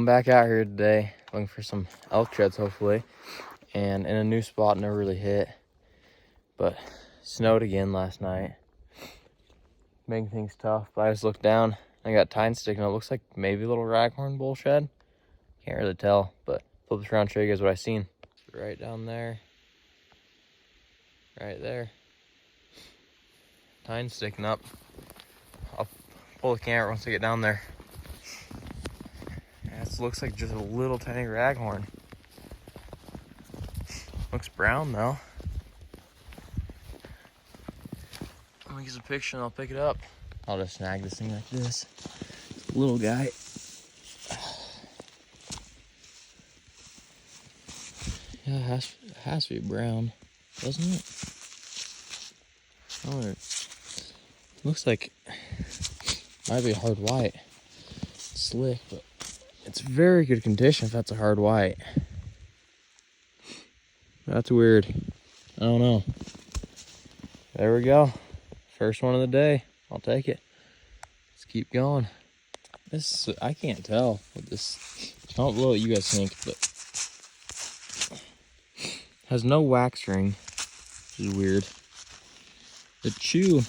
I'm back out here today looking for some elk treads, hopefully, and in a new spot. Never really hit, but snowed again last night, making things tough. But I just looked down, I got tine sticking. It looks like maybe a little raghorn bull shed. Can't really tell, but flip this around and show you guys what I seen. Right down there, right there, tine sticking up. I'll pull the camera once I get down there. This looks like just a little tiny raghorn. Looks brown though. Let me get some picture and I'll pick it up. I'll just snag this thing like this. Little guy. Yeah, it has to be brown, doesn't it? Oh, it looks like might be a hard white. It's slick, but it's very good condition if that's a hard white. That's weird. I don't know. There we go. First one of the day. I'll take it. Let's keep going. This, I can't tell what this, comment below what you guys think, but has no wax ring, which is weird. The chew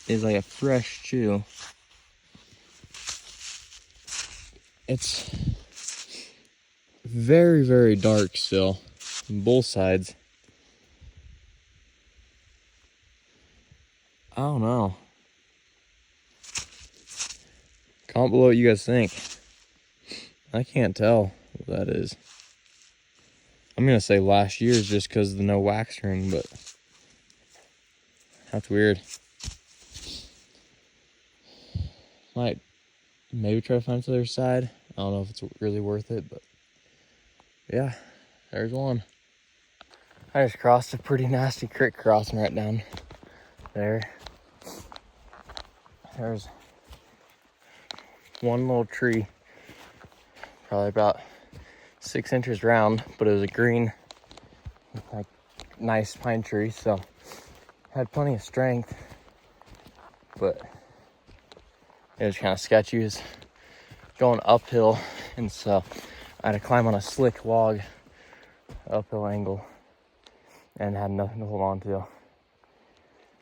is like a fresh chew. It's very, very dark still on both sides. I don't know. Comment below what you guys think. I can't tell what that is. I'm gonna say last year's just because of the no wax ring, but that's weird. Might maybe try to find the other side. I don't know if it's really worth it, but yeah, there's one. I just crossed a pretty nasty creek crossing right down there. There's one little tree, probably about 6 inches round, but it was a green, like nice pine tree, so had plenty of strength, but it was kind of sketchy. It was going uphill, and so I had to climb on a slick log, uphill angle, and had nothing to hold on to.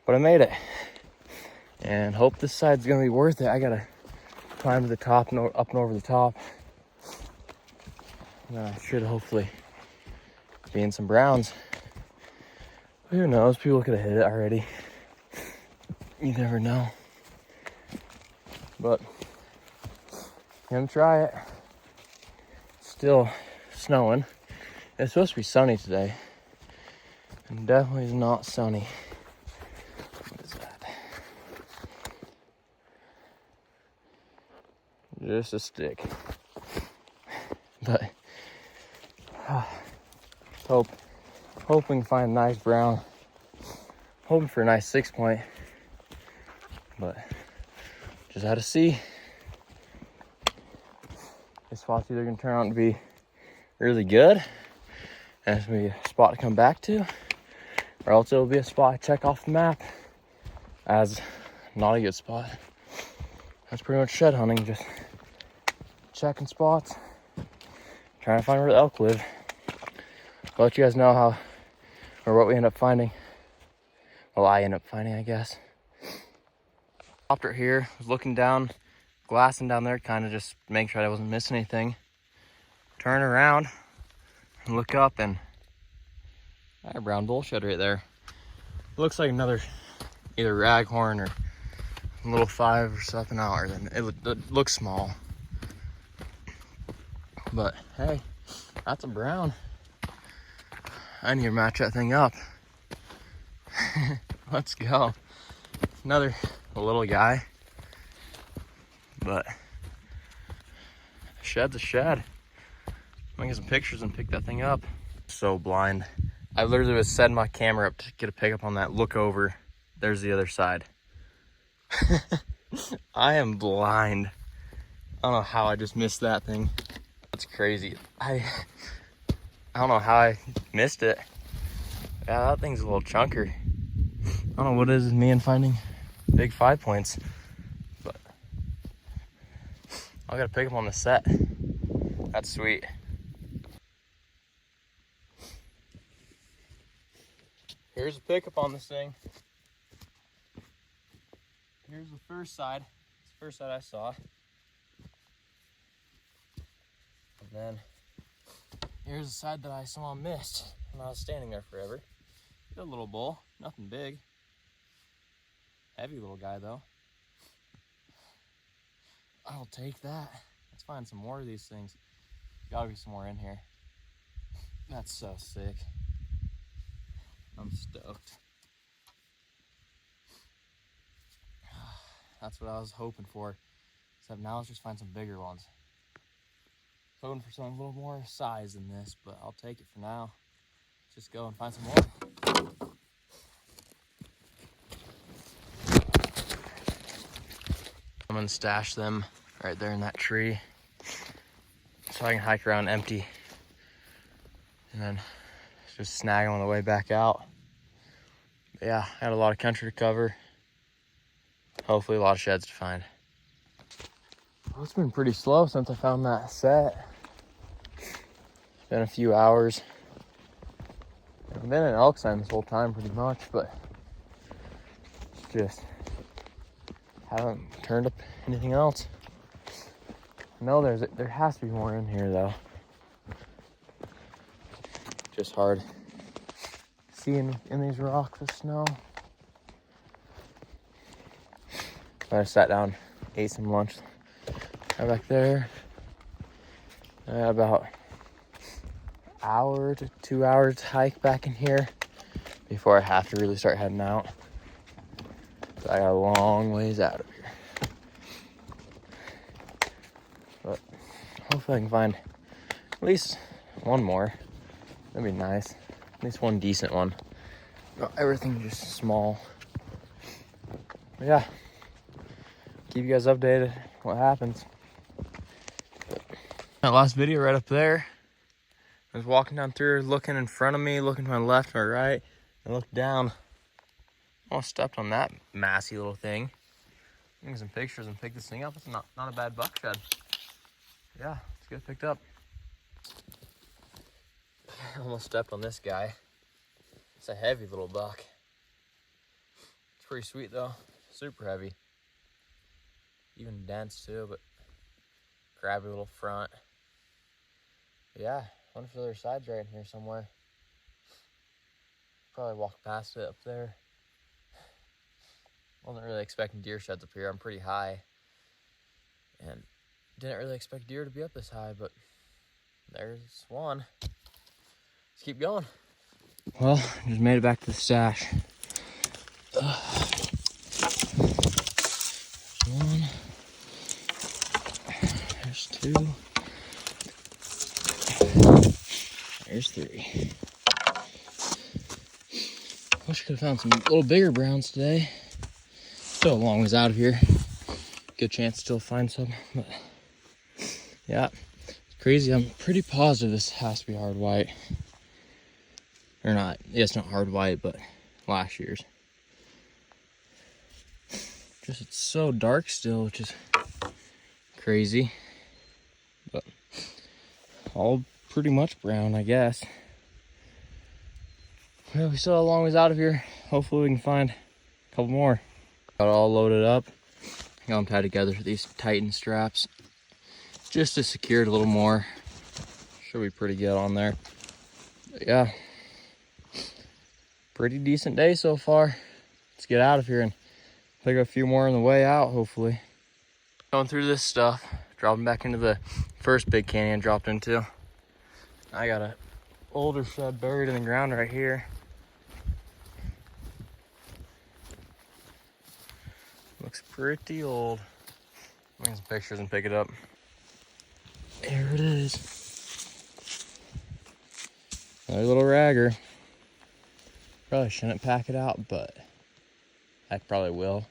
But I made it, and hope this side's gonna be worth it. I gotta climb to the top and up and over the top. And I should hopefully be in some browns. Who knows? People could have hit it already. You never know. But gonna try it. Still snowing. It's supposed to be sunny today, and definitely is not sunny. What is that? Just a stick. But hoping to find a nice brown. Hoping for a nice 6-point. But just had to see. This spot's either gonna turn out to be really good and it's gonna be a spot to come back to, or else it'll be a spot I check off the map as not a good spot. That's pretty much shed hunting, just checking spots, trying to find where the elk live. I'll let you guys know how or what we end up finding. Well, I end up finding, I guess. Stopped right here, was looking down, glassing down there, kind of just making sure I wasn't missing anything. Turn around and look up, and a brown bull shed right there. Looks like another either raghorn or little 5 or something out, or then it looks small. But hey, that's a brown. I need to match that thing up. Let's go. Another little guy, but a shed's a shed. I'm gonna get some pictures and pick that thing up. So blind. I literally was setting my camera up to get a pickup on that. Look over. There's the other side. I am blind. I don't know how I just missed that thing. That's crazy. I don't know how I missed it. Yeah, that thing's a little chunker. I don't know what it is with me and finding big 5 points, but I gotta pick them on the set. That's sweet. Here's a pickup on this thing. Here's the first side. It's the first side I saw. And then here's the side that I saw missed when I was standing there forever. Good little bull, nothing big. Heavy little guy though. I'll take that. Let's find some more of these things. Gotta be some more in here. That's so sick. I'm stoked. That's what I was hoping for. Except now let's just find some bigger ones. Hoping for something a little more size than this, but I'll take it for now. Let's just go and find some more. I'm gonna stash them right there in that tree so I can hike around empty and then just snag them on the way back out. But yeah, I had a lot of country to cover. Hopefully a lot of sheds to find. Well, it's been pretty slow since I found that set. It's been a few hours. I've been in elk sign this whole time pretty much, but it's just haven't turned up anything else. No, there has to be more in here though. Just hard seeing in these rocks with snow. I sat down, ate some lunch right back there. I had about hour to 2 hours to hike back in here before I have to really start heading out. So I got a long ways out of here. But hopefully I can find at least one more. That'd be nice. At least one decent one. Not everything just small. But yeah. Keep you guys updated what happens. That last video right up there. I was walking down through, looking in front of me, looking to my left, my right. I looked down. Almost stepped on that massy little thing. Taking some pictures and pick this thing up. It's not a bad buck shed. Yeah, let's get it picked up. I almost stepped on this guy. It's a heavy little buck. It's pretty sweet though. Super heavy. Even dense too, but crabby little front. But yeah, I wonder if the other side's right in here somewhere. Probably walk past it up there. Wasn't really expecting deer sheds up here. I'm pretty high. And didn't really expect deer to be up this high, but there's one. Let's keep going. Well, just made it back to the stash. There's one. There's two. There's three. Wish I could have found some little bigger browns today. Still a long ways out of here. Good chance to still find some, but yeah, it's crazy. I'm pretty positive this has to be hard white. Or not, yeah, it's not hard white, but last year's. Just it's so dark still, which is crazy. But all pretty much brown, I guess. Well, we still have a long ways out of here. Hopefully we can find a couple more. Got it all loaded up. Got them tied together with these Titan straps just to secure it a little more. Should be pretty good on there. But yeah, pretty decent day so far. Let's get out of here and pick up a few more on the way out, hopefully. Going through this stuff, dropping back into the first big canyon I dropped into. I got a older shed buried in the ground right here. Looks pretty old. I'll get some pictures and pick it up. There it is. Another little ragger. Probably shouldn't pack it out, but I probably will.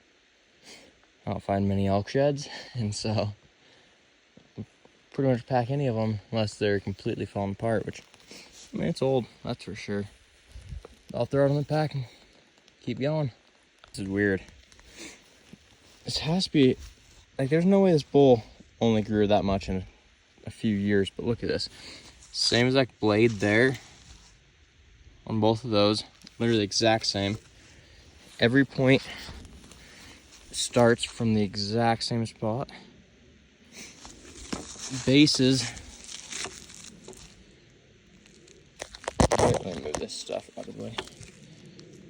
I don't find many elk sheds, and so I'll pretty much pack any of them unless they're completely falling apart, which, I mean, it's old, that's for sure. I'll throw it in the pack and keep going. This is weird. This has to be, like, there's no way this bull only grew that much in a few years, but look at this. Same exact blade there on both of those, literally the exact same. Every point starts from the exact same spot. Bases, let me move this stuff out of the way.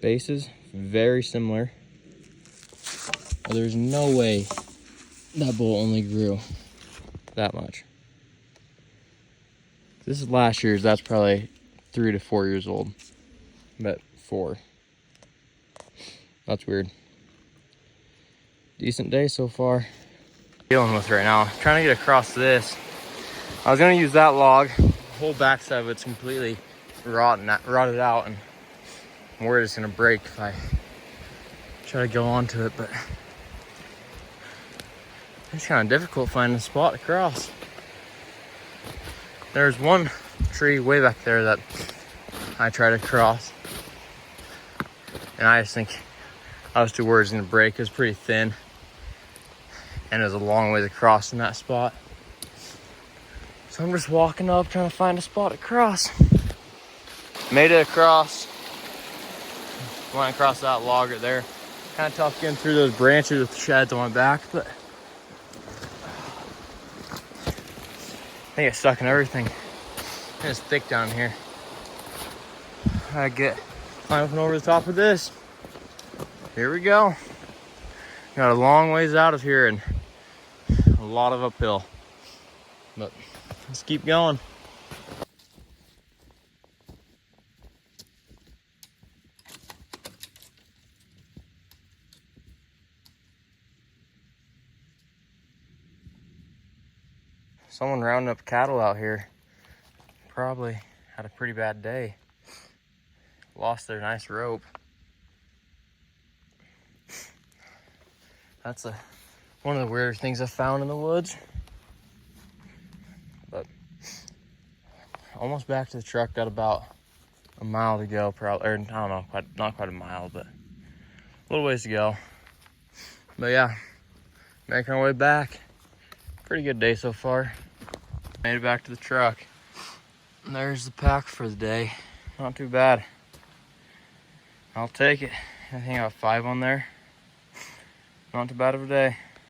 Bases, very similar. There's no way that bull only grew that much. This is last year's, that's probably 3 to 4 years old. But 4. That's weird. Decent day so far. Dealing with right now. Trying to get across this. I was gonna use that log. The whole backside of it's completely rotted out, and I'm worried it's gonna break if I try to go onto it, but it's kind of difficult finding a spot to cross. There's one tree way back there that I try to cross, and I just think I was too worried it's gonna break. It was pretty thin, and there's a long way to cross in that spot. So I'm just walking up trying to find a spot to cross. Made it across. Went across that log right there. Kind of tough getting through those branches with the sheds on my back, but I get stuck in everything. It's thick down here. I get climbing over the top of this. Here we go. Got a long ways out of here and a lot of uphill, but let's keep going. Someone rounding up cattle out here probably had a pretty bad day. Lost their nice rope. That's one of the weirder things I found in the woods. But almost back to the truck. Got about a mile to go, probably, or I don't know, not quite a mile, but a little ways to go. But yeah, making our way back. Pretty good day so far. Made it back to the truck. And there's the pack for the day. Not too bad. I'll take it. I think I got 5 on there. Not too bad of a day.